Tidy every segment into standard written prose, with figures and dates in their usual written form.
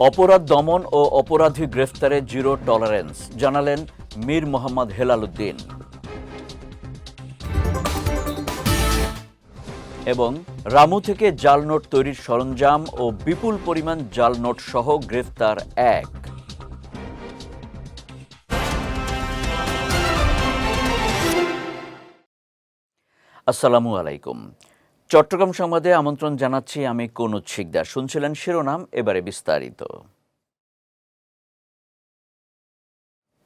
অপরাধ দমন ও অপরাধী গ্রেফতারে জিরো টলারেন্স জানালেন মীর মোহাম্মদ হেলাল উদ্দিন। এবং রামু থেকে জাল নোট তৈরির সরঞ্জাম ও বিপুল পরিমাণ জাল নোট সহ গ্রেফতার এক। আসসালামু আলাইকুম। চট্টগ্রাম সংবাদে আমন্ত্রণ জানাচ্ছি আমি কুনুত শিকদার। শুনছিলেন শিরোনাম, এবারে বিস্তারিত।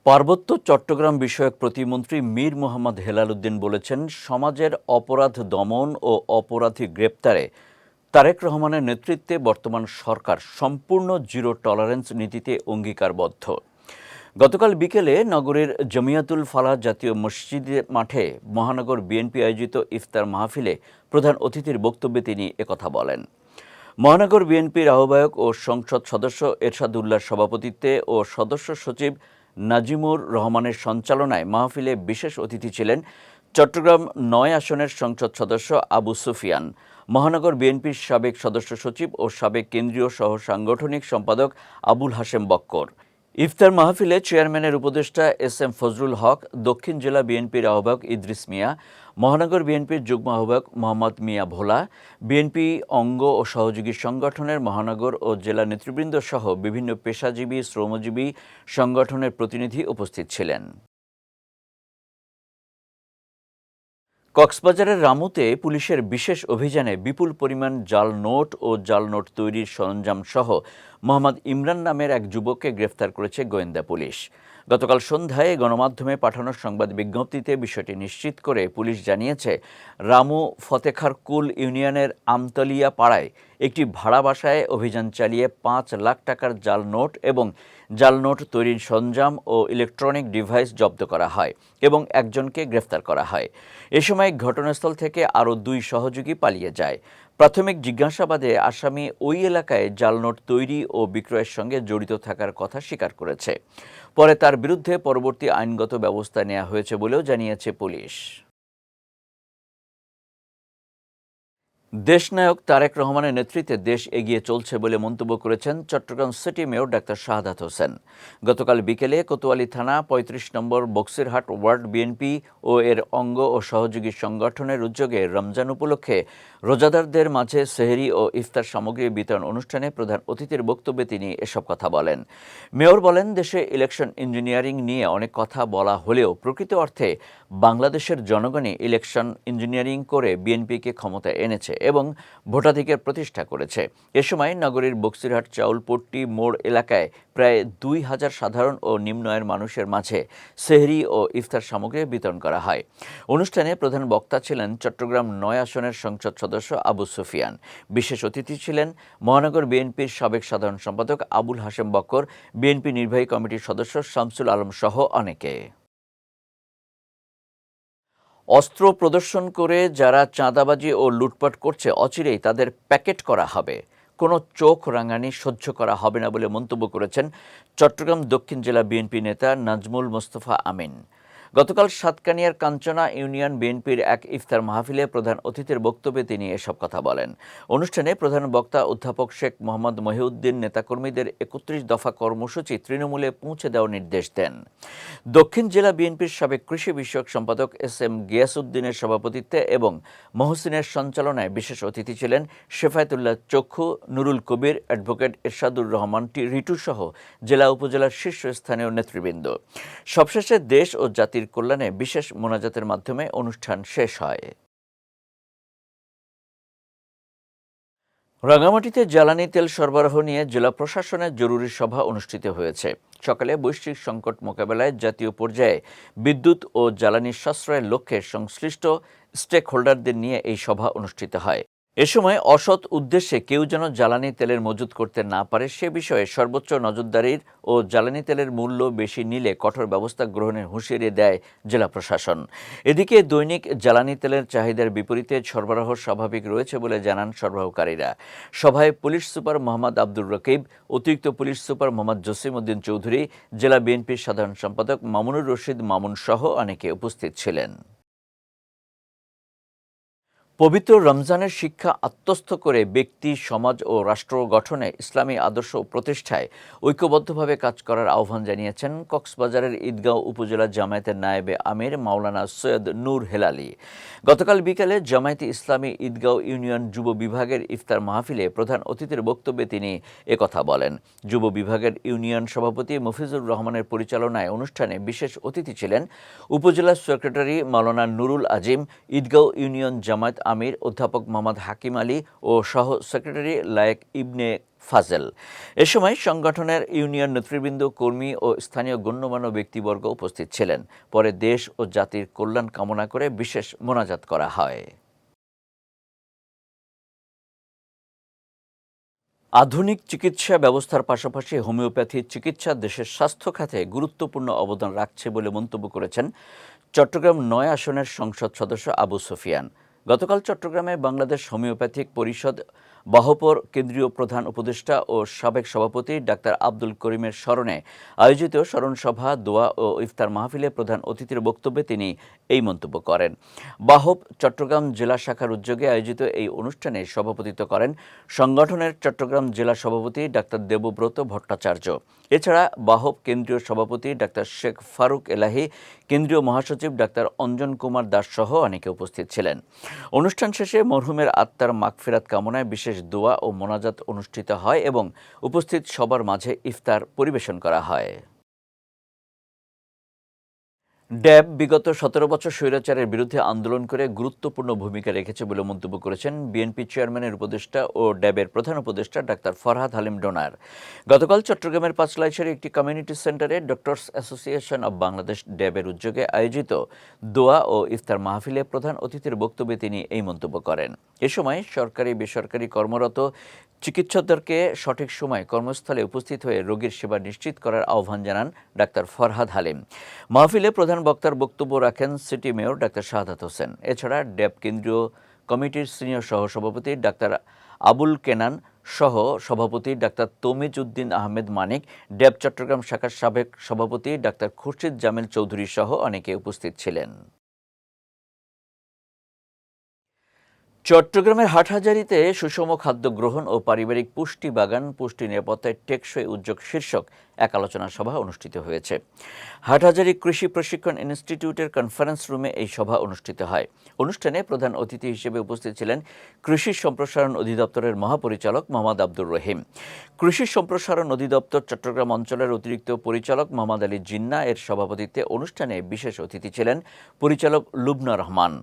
পার্বত্য চট্টগ্রাম বিষয়ক প্রতিমন্ত্রী মীর মোহাম্মদ হেলাল উদ্দিন বলেছেন, সমাজের অপরাধ দমন ও অপরাধী গ্রেপ্তারে তারেক রহমানের নেতৃত্বে বর্তমান সরকার সম্পূর্ণ জিরো টলারেন্স নীতিতে অঙ্গীকারবদ্ধ। গতকাল বিকেলে নগরীর জমিয়াতুল ফালাহ জাতীয় মসজিদ মাঠে মহানগর বিএনপি আয়োজিত ইফতার মাহফিলে প্রধান অতিথির বক্তব্যে তিনি একথা বলেন। মহানগর বিএনপির আহ্বায়ক ও সংসদ সদস্য এরশাদ উল্লাহর সভাপতিত্বে ও সদস্য সচিব নাজিমুর রহমানের সঞ্চালনায় মাহফিলে বিশেষ অতিথি ছিলেন চট্টগ্রাম ৯ আসনের সংসদ সদস্য আবু সুফিয়ান, মহানগর বিএনপির সাবেক সদস্য সচিব ও সাবেক কেন্দ্রীয় সহ সাংগঠনিক সম্পাদক আবুল হাশেম বক্কর। ইফতার মাহফিলে চেয়ারম্যানের উপদেষ্টা এস এম ফজলুল হক, দক্ষিণ জেলা বিএনপির আহ্বায়ক ইদ্রিস মিয়া, মহানগর বিএনপির যুগ্ম আহ্বায়ক মোহাম্মদ মিয়া ভোলা, বিএনপি অঙ্গ ও সহযোগী সংগঠনের মহানগর ও জেলা নেতৃবৃন্দ সহ বিভিন্ন পেশাজীবী, শ্রমজীবী সংগঠনের প্রতিনিধি উপস্থিত ছিলেন। কক্সবাজারের রামুতে পুলিশের বিশেষ অভিযানে বিপুল পরিমাণ জাল নোট ও জাল নোট তৈরির সরঞ্জাম সহ মোহাম্মদ ইমরান নামের এক যুবককে গ্রেফতার করেছে গোয়েন্দা পুলিশ। গতকাল সন্ধ্যায় গণমাধ্যমে পাঠানো সংবাদ বিজ্ঞপ্তিতে বিষয়টি নিশ্চিত করে পুলিশ জানিয়েছে, রামু ফতেখারকুল ইউনিয়নের আমতলিয়া পাড়ায় একটি ভাড়া বাসায় অভিযান চালিয়ে ৫ লাখ টাকার জাল নোট এবং জাল নোট তৈরির সরঞ্জাম ও ইলেকট্রনিক ডিভাইস জব্দ করা হয় এবং একজনকে গ্রেফতার করা হয়। এ সময় ঘটনাস্থল থেকে আরও ২ সহযোগী পালিয়ে যায়। প্রাথমিক জিজ্ঞাসাবাদে আসামি ওই এলাকায় জাল নোট তৈরি ও বিক্রয়ের সঙ্গে জড়িত থাকার কথা স্বীকার করেছে। পরে তার বিরুদ্ধে পরবর্তী আইনগত ব্যবস্থা নেওয়া হয়েছে বলেও জানিয়েছে পুলিশ। দেশনায়ক তারেক রহমানের নেতৃত্বে দেশ এগিয়ে চলছে বলে মন্তব্য করেছেন Chittagong city mayor doctor Shahadat Hossain. গতকাল বিকেলে কোতোয়ালি থানা ৩৫ নম্বর বক্সিরহাট ওয়ার্ড বিএনপি ও এর অঙ্গ ও সহযোগী সংগঠনের উদ্যোগে রমজান উপলক্ষে রোজাদারদের মাঝে সেহরি ও ইফতার সামগ্রী বিতরণ অনুষ্ঠানে প্রধান অতিথির বক্তব্যে তিনি এসব কথা বলেন। মেয়র বলেন, দেশে ইলেকশন ইঞ্জিনিয়ারিং নিয়ে অনেক কথা বলা হলেও প্রকৃত অর্থে বাংলাদেশের জনগণই ইলেকশন ইঞ্জিনিয়ারিং করে বিএনপিকে ক্ষমতায় এনেছে এবং ভোটাধিকার প্রতিষ্ঠা করেছে। এ সময় নগরীর বক্সিরহাট চাউলপট্টি মোড় এলাকায় প্রায় ২,০০০ সাধারণ ও নিম্ন আয়ের মানুষের মাঝে সেহরি ও ইফতার সামগ্রী বিতরণ করা হয়। অনুষ্ঠানে প্রধান বক্তা ছিলেন চট্টগ্রাম ৯ আসনের সংসদ সদস্য আবু সুফিয়ান। বিশেষ অতিথি ছিলেন মহানগর বিএনপির সাবেক সাধারণ সম্পাদক আবুল হাশেম বক্কর, বিএনপি নির্বাহী কমিটির সদস্য শামসুল আলম সহ অনেকে। অস্ত্র প্রদর্শন করে যারা চাঁদাবাজি ও লুটপাট করছে, অচিরেই তাদের প্যাকেট করা হবে, কোনো চোখ রাঙানি সহ্য করা হবে না বলে মন্তব্য করেছেন চট্টগ্রাম দক্ষিণ জেলা বিএনপি নেতা নাজমুল মোস্তফা আমিন। গতকাল সাতকানিয়ার কাঞ্চনা ইউনিয়ন বিএনপির এক ইফতার মাহফিলে প্রধান অতিথির বক্তব্যে তিনি এসব কথা বলেন। অনুষ্ঠানে প্রধান বক্তা অধ্যাপক শেখ মোহাম্মদ মহিউদ্দিন নেতাকর্মীদের ৩১ দফা কর্মসূচি তৃণমূলে পৌঁছে দেওয়ার নির্দেশ দেন। দক্ষিণ জেলা বিএনপির সাবেক কৃষি বিষয়ক সম্পাদক এস এম গিয়াসউদ্দিনের সভাপতিত্বে এবং মহসিনের সঞ্চালনায় বিশেষ অতিথি ছিলেন শেফায়েতুল্লাহ চক্ষু, নুরুল কবির, অ্যাডভোকেট এরশাদুর রহমান রিটু সহ জেলা উপজেলার শীর্ষস্থানীয় নেতৃবৃন্দ। সবশেষে দেশ ও জাতির কল্যাণে বিশেষ মোনাজাতের মাধ্যমে অনুষ্ঠান শেষ হয়। রাঙামাটিতে জ্বালানি তেল সরবরাহ নিয়ে জেলা প্রশাসনের জরুরি সভা অনুষ্ঠিত হয়েছে। সকালে বৈশ্বিক সংকট মোকাবেলায় জাতীয় পর্যায়ে বিদ্যুৎ ও জ্বালানি সাশ্রয়ের লক্ষ্যে সংশ্লিষ্ট স্টেক হোল্ডারদের নিয়ে এই সভা অনুষ্ঠিত হয়। এ সময় অসৎ উদ্দেশ্যে কেউ যেন জ্বালানি তেলের মজুত করতে না পারে সে বিষয়ে সর্বোচ্চ নজরদারির ও জ্বালানি তেলের মূল্য বেশি নিলে কঠোর ব্যবস্থা গ্রহণের হুঁশিয়ারি দেয় জেলা প্রশাসন। এদিকে দৈনিক জ্বালানি তেলের চাহিদার বিপরীতে সরবরাহ স্বাভাবিক রয়েছে বলে জানান সরবরাহকারীরা। সভায় পুলিশ সুপার মোহাম্মদ আব্দুর রকিব, অতিরিক্ত পুলিশ সুপার মোহাম্মদ জসিম উদ্দিন চৌধুরী, জেলা বিএনপির সাধারণ সম্পাদক মামুনুর রশিদ মামুন সহ অনেকে উপস্থিত ছিলেন। পবিত্র রমজানের শিক্ষা আত্মস্থ করে ব্যক্তি, সমাজ ও রাষ্ট্র গঠনে ইসলামী আদর্শ প্রতিষ্ঠায় ঐক্যবদ্ধভাবে কাজ করার আহ্বান জানিয়েছেন কক্সবাজারের ঈদগাঁও উপজেলা জামায়াতের নায়েবে আমির মাওলানা সৈয়দ নূর হেলালী। গতকাল বিকেলে জামায়াতে ইসলামী ঈদগাঁও ইউনিয়ন যুব বিভাগের ইফতার মাহফিলে প্রধান অতিথির বক্তব্যে তিনি একথা বলেন। যুব বিভাগের ইউনিয়ন সভাপতি মফিজুর রহমানের পরিচালনায় অনুষ্ঠানে বিশেষ অতিথি ছিলেন উপজেলা সেক্রেটারি মাওলানা নুরুল আজিম, ঈদগাঁও ইউনিয়ন জামায়াত আমির অধ্যাপক মোহাম্মদ হাকিম আলী ও সহ সেক্রেটারি লায়েক ইবনে ফাজেল। এ সময় সংগঠনের ইউনিয়ন নেতৃবৃন্দ, কর্মী ও স্থানীয় গণ্যমান্য ব্যক্তিবর্গ উপস্থিত ছিলেন। পরে দেশ ও জাতির কল্যাণ কামনা করে বিশেষ মোনাজাত করা হয়। আধুনিক চিকিৎসা ব্যবস্থার পাশাপাশি হোমিওপ্যাথি চিকিৎসা দেশের স্বাস্থ্য খাতে গুরুত্বপূর্ণ অবদান রাখছে বলে মন্তব্য করেছেন চট্টগ্রাম ৯ আসনের সংসদ সদস্য আবু সুফিয়ান। গতকাল চট্টগ্রামে বাংলাদেশ হোমিওপ্যাথিক পরিষদ বাহপর কেন্দ্রীয় প্রধান উপদেষ্টা ও সাবেক সভাপতি ডাক্তার আব্দুল করিমের স্মরণে আয়োজিত স্মরণসভা, দোয়া ও ইফতার মাহফিলে প্রধান অতিথির বক্তব্যে তিনি এই মন্তব্য করেন। বাহপ চট্টগ্রাম জেলা শাখার উদ্যোগে আয়োজিত এই অনুষ্ঠানে সভাপতিত্ব করেন সংগঠনের চট্টগ্রাম জেলা সভাপতি ডাক্তার দেবব্রত ভট্টাচার্য। এছাড়া বাহপ কেন্দ্রীয় সভাপতি ডাক্তার শেখ ফারুক এলাহি, কেন্দ্রীয় মহাসচিব ডাক্তার অঞ্জন কুমার দাস সহ অনেকে উপস্থিত ছিলেন। অনুষ্ঠান শেষে মরহুমের আত্মার মাগফিরাত কামনায় বিশেষ দোয়া ও মোনাজাত অনুষ্ঠিত হয় এবং উপস্থিত সবার মাঝে ইফতার পরিবেশন করা হয়। ড্যাব বিগত ১৭ বছর স্বৈরাচারের বিরুদ্ধে আন্দোলন করে গুরুত্বপূর্ণ ভূমিকা রেখেছে বলে মন্তব্য করেছেন বিএনপি চেয়ারম্যানের উপদেষ্টা ও ড্যাবের প্রধান উপদেষ্টা ডাক্তার ফরহাদ হালিম ডোনার। গতকাল চট্টগ্রামের পাঁচলাইছড়ি একটি কমিউনিটি সেন্টারে ডক্টরস অ্যাসোসিয়েশন অব বাংলাদেশ ড্যাবের উদ্যোগে আয়োজিত দোয়া ও ইফতার মাহফিলে প্রধান অতিথির বক্তব্যে তিনি এই মন্তব্য করেন। এ সময় সরকারি বেসরকারি কর্মরত চিকিৎসকদেরকে সঠিক সময় কর্মস্থলে উপস্থিত হয়ে রোগীর সেবা নিশ্চিত করার আহ্বান জানান ডাক্তার ফরহাদ হালিম। মাহফিলে প্রধান বক্তার বক্তব্য রাখেন city mayor doctor Shahadat Hossain. এছাড়া ড্যাব কেন্দ্রীয় কমিটির সিনিয়র সহসভাপতি ডাক্তার আবুল কেনান সহ সভাপতি ডাক্তার তমিজ উদ্দিন আহমেদ মানিক, ড্যাব চট্টগ্রাম শাখার সাবেক সভাপতি ডাক্তার খুরশিদ জামিল চৌধুরী সহ অনেকে উপস্থিত ছিলেন। চট্টগ্রামের হাটহাজারীতে সুষম খাদ্য গ্রহণ ও পারিবারিক পুষ্টি বাগান, পুষ্টি নিরাপত্তায় টেকসই উদ্যোগ শীর্ষক এক আলোচনা সভা অনুষ্ঠিত হয়েছে। হাটহাজারী কৃষি প্রশিক্ষণ ইনস্টিটিউটের কনফারেন্স রুমে এই সভা অনুষ্ঠিত হয়। অনুষ্ঠানে প্রধান অতিথি হিসেবে উপস্থিত ছিলেন কৃষি সম্প্রসারণ অধিদপ্তরের মহাপরিচালক মোহাম্মদ আব্দুর রহিম। কৃষি সম্প্রসারণ অধিদপ্তর চট্টগ্রাম অঞ্চলের অতিরিক্ত পরিচালক মোহাম্মদ আলী জিন্না এর সভাপতিত্বে অনুষ্ঠানে বিশেষ অতিথি ছিলেন পরিচালক লুবনা রহমান।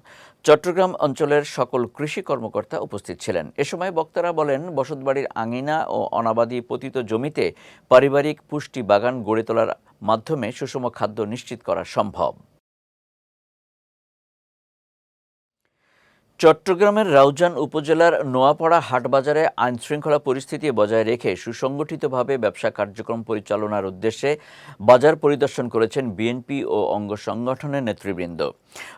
চট্টগ্রাম অঞ্চলের সকল কৃষি কর্মকর্তা উপস্থিত ছিলেন। এ সময় বক্তারা বলেন, বসতবাড়ির আঙিনা ও অনাবাদি পতিত জমিতে পারিবারিক পুষ্টি বাগান গড়ে তোলার মাধ্যমে সুষম খাদ্য নিশ্চিত করা সম্ভব। চট্টগ্রামের রাউজান উপজেলার নোয়াপাড়া হাটবাজারে আইনশৃঙ্খলা পরিস্থিতি বজায় রেখে সুসংগঠিতভাবে ব্যবসা কার্যক্রম পরিচালনার উদ্দেশ্যে বাজার পরিদর্শন করেছেন বিএনপি ও অঙ্গ সংগঠনের নেতৃবৃন্দ।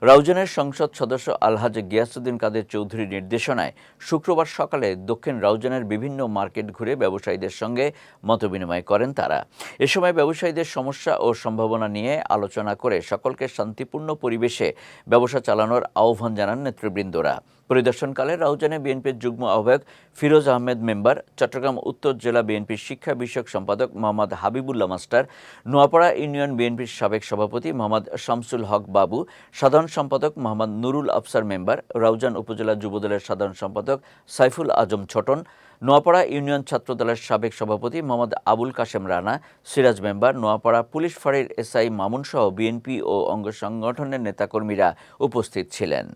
রাউজানের সংসদ সদস্য আলহাজ গিয়াসউদ্দিন কাদের চৌধুরীর নির্দেশনায় শুক্রবার সকালে দক্ষিণ রাউজানের বিভিন্ন মার্কেট ঘুরে ব্যবসায়ীদের সঙ্গে মতবিনিময় করেন তারা। এ সময় ব্যবসায়ীদের সমস্যা ও সম্ভাবনা নিয়ে আলোচনা করে সকলকে শান্তিপূর্ণ পরিবেশে ব্যবসা চালানোর আহ্বান জানান নেতৃবৃন্দরা। পরিদর্শনকালে রাউজানে বিএনপির যুগ্ম আহ্বায়ক ফিরোজ আহমেদ মেম্বার, চট্টগ্রাম উত্তর জেলা বিএনপির শিক্ষা বিষয়ক সম্পাদক মোহাম্মদ হাবিবুল্লাহ মাস্টার, নোয়াপাড়া ইউনিয়ন বিএনপির সাবেক সভাপতি মোহাম্মদ শামসুল হক বাবু, সাধারণ সম্পাদক মোহাম্মদ নুরুল আফসার মেম্বার, রাউজান উপজেলা যুবদলের সাধারণ সম্পাদক সাইফুল আজম ছোটন, নোয়াপাড়া ইউনিয়ন ছাত্রদলের সাবেক সভাপতি মোহাম্মদ আবুল কাশেম রানা, সিরাজ মেম্বার, নোয়াপাড়া পুলিশ ফাঁড়ির এসআই মামুন সহ বিএনপি ও অঙ্গ সংগঠনের নেতাকর্মীরা উপস্থিত ছিলেন।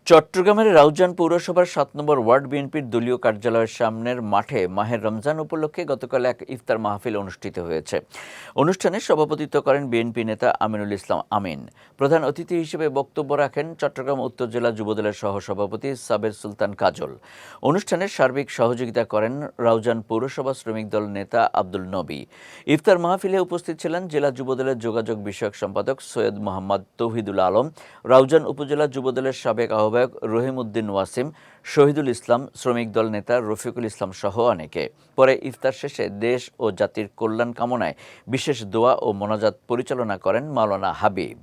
চট্টগ্রামের রাউজান পৌরসভার ৭ নম্বর ওয়ার্ড বিএনপির দলীয় কার্যালয়ের সামনের মাঠে মাহের রমজান উপলক্ষে গতকাল এক ইফতার মাহফিল অনুষ্ঠিত হয়েছে। অনুষ্ঠানে সভাপতিত্ব করেন বিএনপি নেতা আমিনুল ইসলাম আমিন। প্রধান অতিথি হিসেবে বক্তব্য রাখেন চট্টগ্রাম উত্তর জেলা যুবদলের সহসভাপতি সাবের সুলতান কাজল। অনুষ্ঠানে সার্বিক সহযোগিতা করেন রাউজান পৌরসভা শ্রমিক দল নেতা আব্দুল নবী। ইফতার মাহফিলে উপস্থিত ছিলেন জেলা যুবদলের যোগাযোগ বিষয়ক সম্পাদক সৈয়দ মোহাম্মদ তৌহিদুল আলম, রাউজান উপজেলা যুবদলের সাবেক আহ্বায়ক রহিম উদ্দিন ওয়াসিম, শহীদুল ইসলাম, শ্রমিক দল নেতা রফিকুল ইসলাম সহ অনেকে। পরে ইফতার শেষে দেশ ও জাতির কল্যাণ কামনায় বিশেষ দোয়া ও মোনাজাত পরিচালনা করেন মাওলানা হাবিব।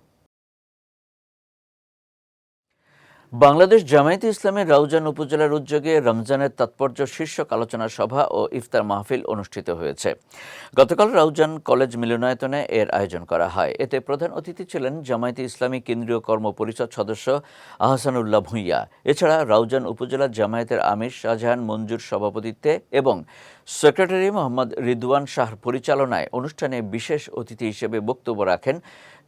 বাংলাদেশ জামায়াতে ইসলামের রাউজান উপজেলার উদ্যোগে রমজানের তাৎপর্য শীর্ষক আলোচনা সভা ও ইফতার মাহফিল অনুষ্ঠিত হয়েছে। গতকাল রাউজান কলেজ মিলনায়তনে এর আয়োজন করা হয়। এতে প্রধান অতিথি ছিলেন জামায়াতে ইসলামী কেন্দ্রীয় কর্মপরিষদ সদস্য আহসানুল্লাহ ভূঁইয়া। এছাড়া রাউজান উপজেলা জামায়াতের আমির শাহজাহান মঞ্জুর সভাপতিত্বে এবং সেক্রেটারি মোহাম্মদ রিদওয়ান শাহর পরিচালনায় অনুষ্ঠানে বিশেষ অতিথি হিসেবে বক্তব্য রাখেন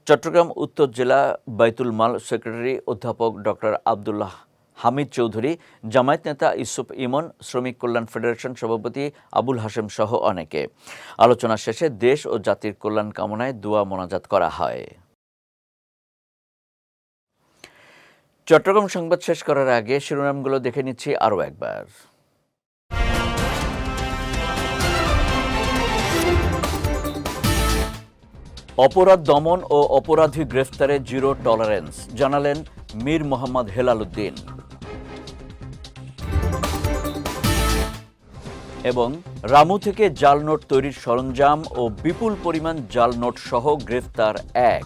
চট্টগ্রাম উত্তর জেলা বাইতুল মাল সেক্রেটারি অধ্যাপক ডক্টর আব্দুল্লাহ হামিদ চৌধুরী, জামায়াত নেতা ইউসুফ ইমন, শ্রমিক কল্যাণ ফেডারেশন সভাপতি আবুল হাশেম সহ অনেকে। আলোচনা শেষে দেশ ও জাতির কল্যাণ কামনায় দোয়া মোনাজাত করা হয়। চট্টগ্রাম সংবাদ শেষ করার আগে শিরোনামগুলো দেখে নিচ্ছি আরও একবার। অপরাধ দমন ও অপরাধী গ্রেফতারে জিরো টলারেন্স জানালেন মীর মোহাম্মদ হেলাল উদ্দিন। এবং রামু থেকে জাল নোট তৈরির সরঞ্জাম ও বিপুল পরিমাণ জাল নোট সহ গ্রেফতার এক।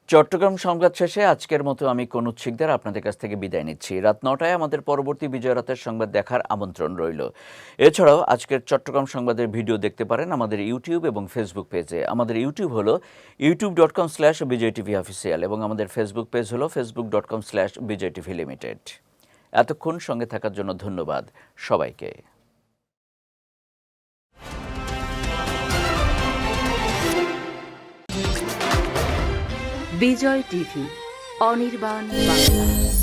চট্টগ্রাম সংবাদ শেষে আজকের মতো আমি কনুজ শিকদার আপনাদের কাছ থেকে বিদায় নিচ্ছি। রাত 9টায় আমাদের পরবর্তী বিজয় রাতের সংবাদ দেখার আমন্ত্রণ রইল। এছাড়াও আজকের চট্টগ্রাম সংবাদের ভিডিও দেখতে পারেন আমাদের ইউটিউব এবং ফেসবুক পেজে। আমাদের ইউটিউব হলো youtube.com/BJTVOfficial এবং আমাদের ফেসবুক পেজ হলো facebook.com/BJTVLimited। এতক্ষণ সঙ্গে থাকার জন্য ধন্যবাদ সবাইকে। বিজয় টিভি, অনির্বাণ বাংলা।